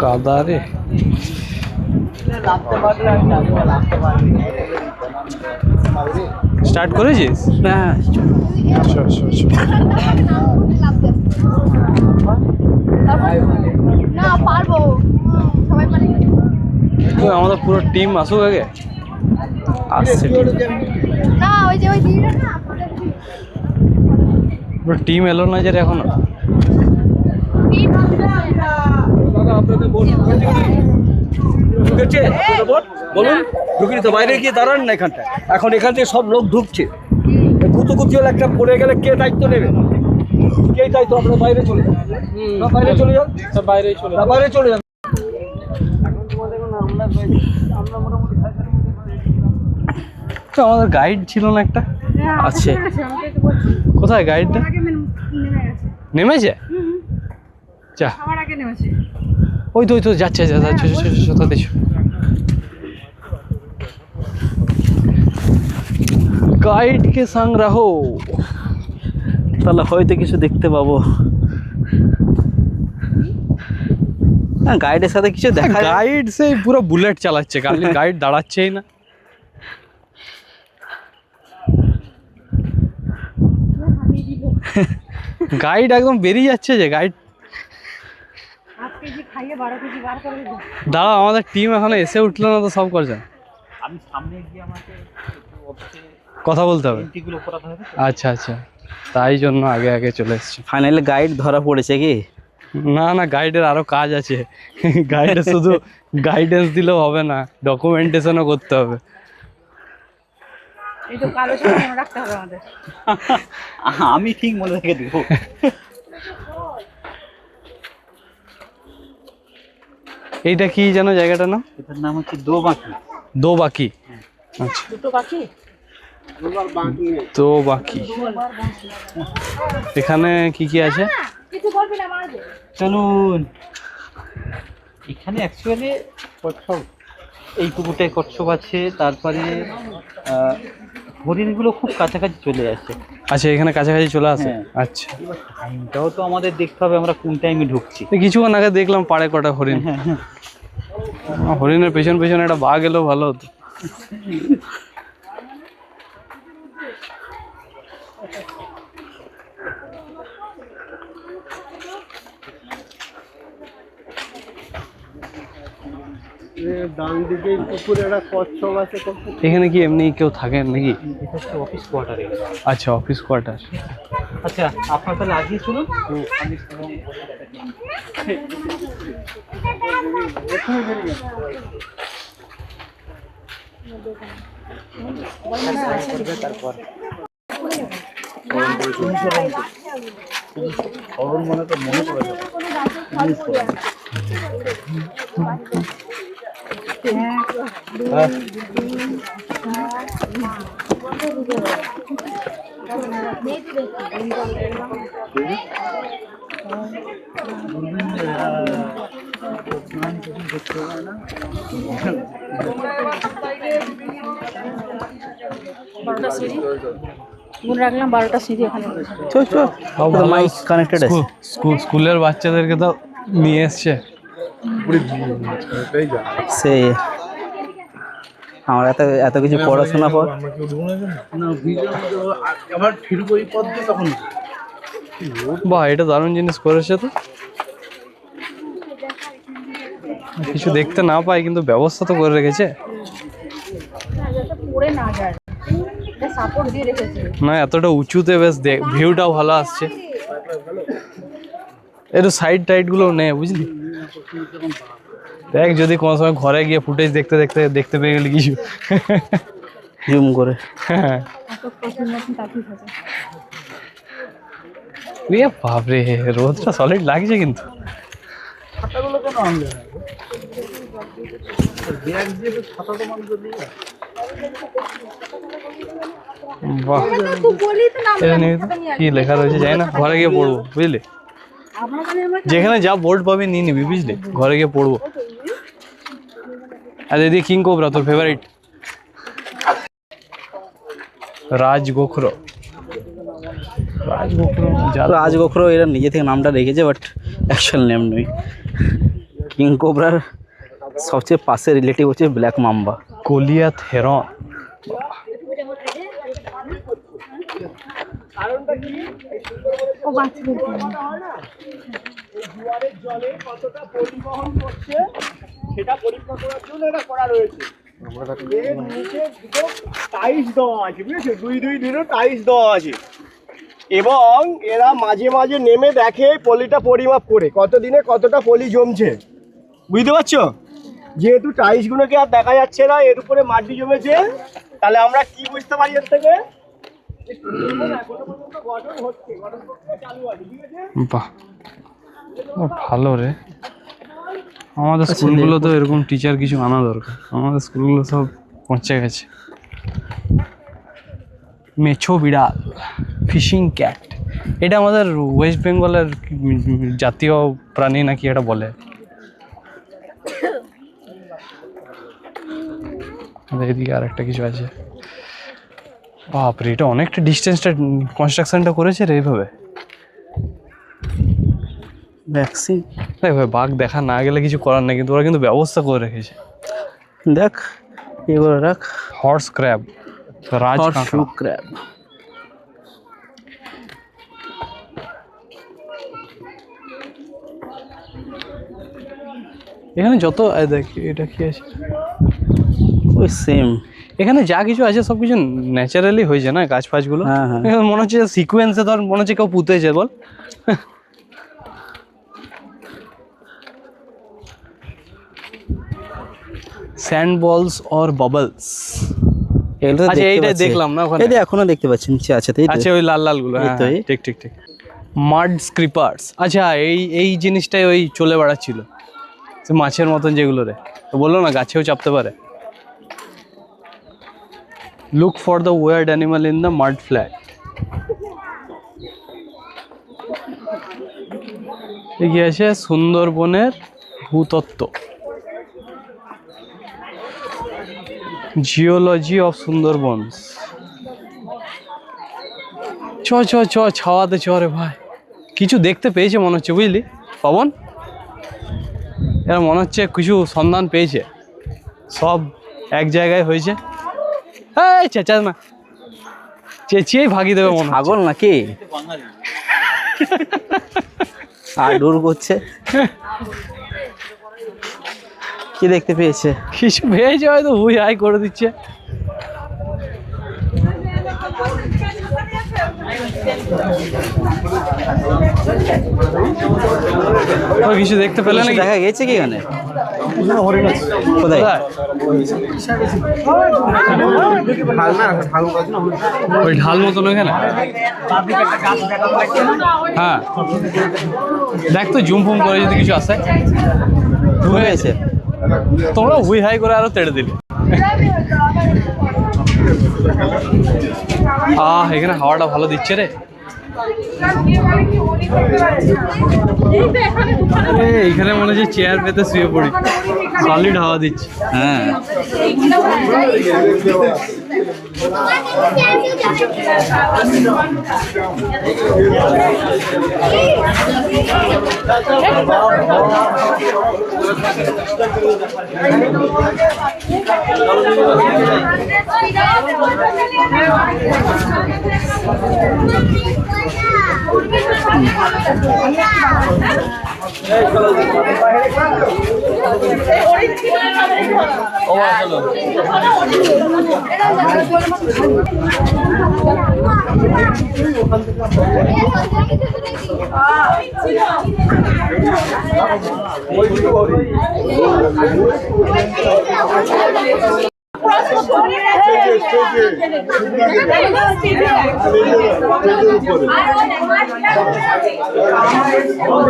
কাদা রে। স্টার্ট করেছিস? না পারবো সবাই পারে। আমাদের পুরো টিম আসুক আগে। আসছে না ওই যে ওই দিদিটা না পুরো টিম এলো না যে এখনো। বলুন ঢুকিনি তো, বাইরে গিয়ে দাঁড়ান না এখানটা। এখন এখান থেকে সব লোক ঢুকছে, গুতুগুতি হলে একটা পড়ে গেলে কে দায়িত্ব নেবে? কে দায়িত্ব? আপনারা বাইরে চলে যান, বাইরে চলে যান, বাইরে চলে যান। আমাদের গাইড ছিল না একটা? আছে কোথায় গাইডটা? নেমেছে? যা ওই তো ওই তো যাচ্ছে গাইড কে সঙ্গ রাহো, তাহলে হয়তো কিছু দেখতে পাবো। না গাইডের সাথে কিছু দেখা। গাইড সেই পুরো বুলেট চালাচ্ছে, গাইড দাঁড়াচ্ছেই না। গাইড একদম বেরিয়ে যাচ্ছে যে গাইড। দাঁড়া, আমাদের টিম এখনো এসে উঠলো না তো, সব করছে। আমি সামনে গিয়ে আমাকে কথা বলতে হবে। আচ্ছা আচ্ছা, তাই জন্য আগে আগে চলে এসছি। ফাইনালি গাইড ধরা পড়েছে কি? না না, গাইডের আরো কাজ আছে। গাইডে শুধু গাইডেন্স দিলেও হবে না, ডকুমেন্টেশনও করতে হবে। আমি ঠিক মনে রেখে দিব। এইটা কি যেন জায়গাটার নাম? এটার নাম হচ্ছে দোবাকি। দোবাকি, আচ্ছা দোবাকি। এখানে কি কি আছে চলুন। এখানে অ্যাকচুয়ালি কচ্ছপ, এই পুকুরটায় কচ্ছপ আছে। তারপরে হরিণগুলো খুব কাছাকাছি চলে আসে। আচ্ছা, এখানে কাছাকাছি চলে আসে। আচ্ছা, টাইমটাও তো আমাদের দেখতে হবে, আমরা কোন টাইমে ঢুকছি। কিছুক্ষণ আগে দেখলাম পাড়ে কটা হরিণ। হরিণের পেছন পেছনে একটা বাঘ এলো, ভালো হতো। ডান দিকে পুকুরে একটা কচ্ছপ আছে। এখানে কি এমনি কেউ থাকেন নাকি? এটা হচ্ছে অফিস কোয়ার্টারে। আচ্ছা, অফিস কোয়ার্টার। আচ্ছা, আপনার তাহলে আগিয়ে চলুন। তারপর মনে তো মনে পড়ে যাবে। রাখলাম 12টা সিঁড়ি এখানে। মাইক কানেক্টেড আছে। স্কুলের বাচ্চাদেরকে তো নিয়ে এসছে। সেই আমরা এত কিছু পড়াশোনা পর বাহ, এটা দারুণ জিনিস করেছে তো। কিছু দেখতে না পাই কিন্তু ব্যবস্থা তো করে রেখেছে। না, এতটা উঁচুতে বেশ ভিউটাও ভালো আসছে। একটু সাইড টাইড গুলো নেই, বুঝলি? দেখ, যদি কোনো সময় ঘরে গিয়ে ফুটেজ দেখতে পেয়ে গেলে কিছু জুম করে। বাপরে, রোদটা সলিড লাগছে কিন্তু। বাহ, কি লেখা রয়েছে জানি না, ঘরে গিয়ে পড়বো, বুঝলি? যেখানে যা বোর্ড পাবি নিয়ে নিবি, বুঝলি? ঘরে গিয়ে পড়বো। আর দিদি কিং কোবরা তোর ফেভারিট? রাজ গোখরো। রাজগোখরো এরা নিজে থেকে নামটা রেখেছে, বাট অ্যাকচুয়াল নেম নয়। কিং কোবরার সবচেয়ে পাশে রিলেটিভ হচ্ছে ব্ল্যাক মাম্বা। গলিয়াত হেরন। জলে কতটা পরিবহন করছে সেটা পরীক্ষা করার জন্য এটা করা রয়েছে। এর নিচে দুটো টাইলস দেওয়া আছে, বুঝেছো? দুই দুটো টাইলস দেওয়া আছে এবং এরা মাঝে মাঝে নেমে দেখে পলিটা পরিমাপ করে কত দিনে কতটা পলি জমছে, বুঝতে পারছো? যেহেতু টাইলসগুলোকে আর দেখা যাচ্ছে না, এর উপরে মাটি জমেছে, তাহলে আমরা কি বুঝতে পারি এর থেকে? বাহ, ভালো রে। আমাদের স্কুলগুলো তো এরকম টিচার কিছু আনা দরকার, আমাদের স্কুলগুলো সব পৌঁছে গেছে। মেছো বিড়াল, ফিশিং ক্যাট, এটা আমাদের ওয়েস্ট বেঙ্গলের জাতীয় প্রাণী নাকি এটা বলে। এদিকে আর একটা কিছু আছে। বাপরে, এটা অনেকটা ডিস্টেন্সটা কনস্ট্রাকশনটা করেছে রে এইভাবে। ভ্যাকসিন দেখ ভাই, বাঘ দেখা না গেলে কিছু করার নেই, কিন্তু ওরা কিন্তু ব্যবস্থা করে রেখেছে। দেখ এবার রাখ। হর্স ক্র্যাব, রাজ হর্সশু ক্র্যাব। এখানে যত দেখ, এটা কি আছে? ওই সেম এখানে যা কিছু আছে সব কিছু ন্যাচারালি হয়েছে না, গাছ ফাছগুলো। হ্যাঁ, হ্যাঁ। এখানে মনে হচ্ছে সিকুয়েন্সে, ধর মনে হচ্ছে কেউ পুঁতেছে, বল। স্যান্ড বলস অর বাবলস। এগুলো তো আচ্ছা, দেখতে এইটা পাচ্ছি। দেখলাম না ওখানে। এই যে এখনো দেখতে পাচ্ছি নিচে আছে, তাই তো? আচ্ছা, ওই লাল লাল গুলো, এই তো, এই। ঠিক ঠিক ঠিক। মাড স্ক্রিপার্স, আচ্ছা এই জিনিসটাই ওই চলে বেড়াচ্ছিল, সে মাছের মতন যেগুলো রে, তো বললো না গাছেও চাপতে পারে। Look for the word animal in the mud flat. এগিয়ে আছে সুন্দরবনের ভূতত্ত্ব, জিওলজি অফ সুন্দরবনস। চ চ চ ছাওয়াতে চ রে ভাই, কিছু দেখতে পেয়েছে মনে হচ্ছে, বুঝলি পবন? এরা মনে হচ্ছে কিছু সন্ধান পেয়েছে, সব এক জায়গায় হয়েছে। এই চেঁচা না, চেঁচিয়েই ভাগি দেবে মনে হয়। ছাগল নাকি? আর দূর করছে। কি দেখতে পেয়েছে? কিছু পেয়েছে হয়তো, হুই হাই করে দিচ্ছে। তো কিছু দেখতে পেলে নাকি? দেখা গেছে কি এখানে? কোথায়? কোথায়? ওই ঢাল মতন ওইখানে। হ্যাঁ, দেখ তো জুম ফুম করে যদি কিছু আসে। ঢুকে গেছে। তোমরা হুই হাই করে আরো তেড়ে দিলে। এখানে হাওয়াটা ভালো দিচ্ছে রে। এইখানে মনে হচ্ছে চেয়ার পেতে শুয়ে পড়ি, সলিড হাওয়া দিচ্ছে। হ্যাঁ,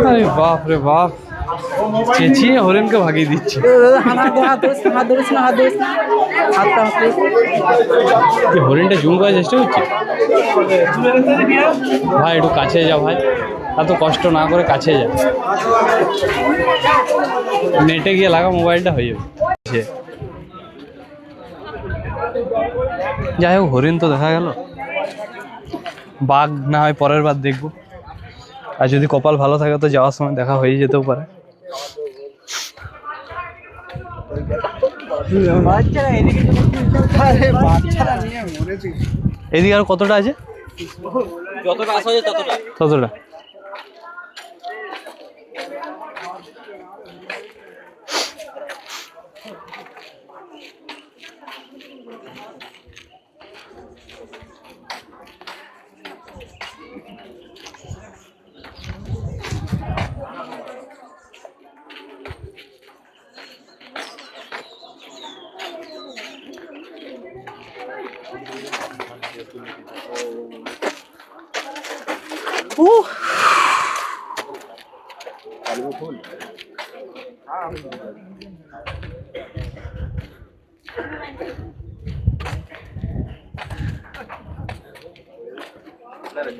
আরে বাপ রে বাপ, চেঁচিয়ে হরিণকে ভাগিয়ে দিচ্ছে। হরিণটা জুম করার চেষ্টা করছে। ভাই একটু কাছে যা ভাই, এত কষ্ট না করে কাছে যা, নেটে গিয়ে লাগা, মোবাইলটা হয়ে যাবে। যাই হোক, হরিণ তো দেখা গেল। বাঘ না হয় পরের বার দেখবো, আর যদি কপাল ভালো থাকে তো যাওয়ার সময় দেখা হয়ে যেতেও পারে। এদিকে আর কতটা আছে? যতটা আসা যায় ততটা। ততটা।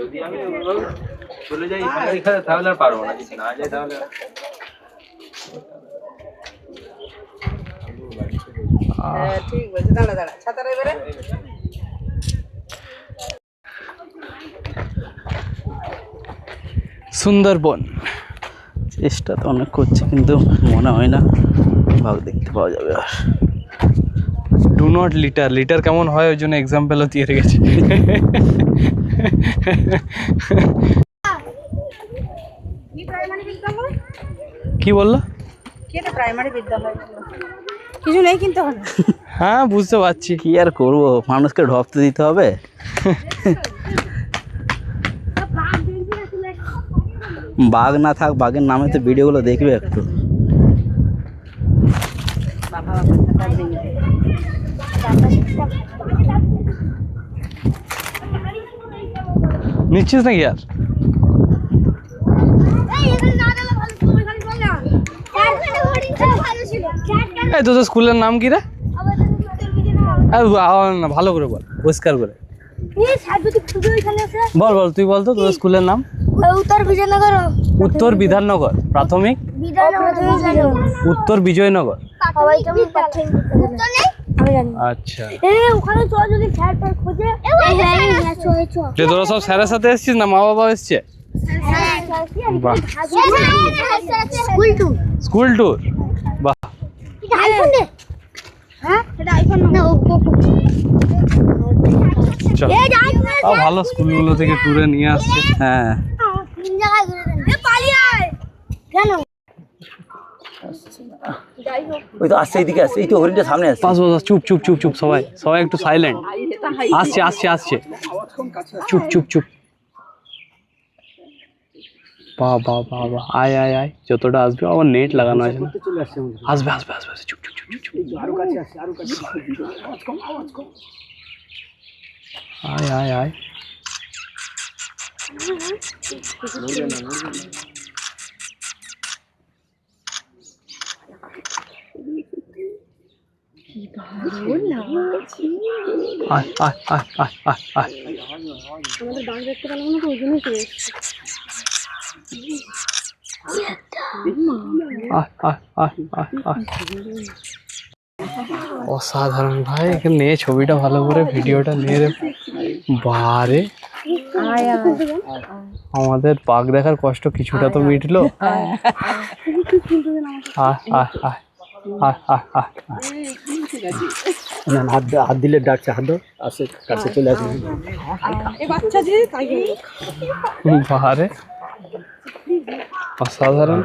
যদি আমি চলে যাই এখানে তাহলে আর পারবো না, যদি না যাই তাহলে ঠিক বলছে, দাঁড়া দাঁড়া ছাতাটা এবারে। সুন্দরবন। চেষ্টা তো অনেক করছে কিন্তু মনে হয় না বাঘ দেখতে পাওয়া যাবে আর। ডু নট লিটার, লিটার কেমন হয় ওই জন্য এক্সাম্পলও দিয়ে রেখেছি। কি বললো? কি এটা প্রাইমারি বিদ্যালয়? কিছু নেই কিন্তু হবে। হ্যাঁ বুঝতে পারছি। কি আর করবো, মানুষকে ঢপ তো দিতে হবে। বাঘ না থাক, বাঘের নামে তো ভিডিওগুলো দেখবে একটু। নিচ্ছিস নাকি আর? এই তোদের স্কুলের নাম কি রে? ভালো করে বল, পরিষ্কার করে বল। বল তুই বল তো তোদের স্কুলের নাম। উত্তর বিজয়নগর। উত্তর বিধাননগর প্রাথমিক। উত্তর বিজয়নগর। আচ্ছা, তোরা সব স্যারের সাথে এসছিস না মা বাবা এসছে? বাহ, স্কুল ট্যুর, বাহ। চল, ভালো স্কুলগুলো থেকে ট্যুরে নিয়ে আসছে। হ্যাঁ ওই তো আসছে, এইদিকে আসছে, এই তো হরিণটা সামনে আসছে। পাঁচ বছর, চুপ চুপ চুপ চুপ, সবাই সবাই একটু সাইলেন্ট। আসছে আসছে আসছে, চুপ চুপ চুপ। বাহ বাহ বাহ বাহ, আয় আয় আয়, যতটা আসবে। আবার নেট লাগানো আছে না? আসবে আসবে আসবে, চুপ চুপ চুপ চুপ। আয় আয় আয়। আয় আয় আয় আয় আয় আয়। আমাদের বাঘ দেখতে পেলাম না তো, ওই জন্যই চলে এসেছি। অসাধারণ ভাই, এখানে নিয়ে ছবিটা ভালো করে, ভিডিওটা নিয়ে রে। বারে, আমাদের বাঘ দেখার কষ্ট কিছুটা তো মিটলো। হাত দিলে ডাকছে, হাত দাও, আসে কাছে চলে আসবে। বারে, অসাধারণ।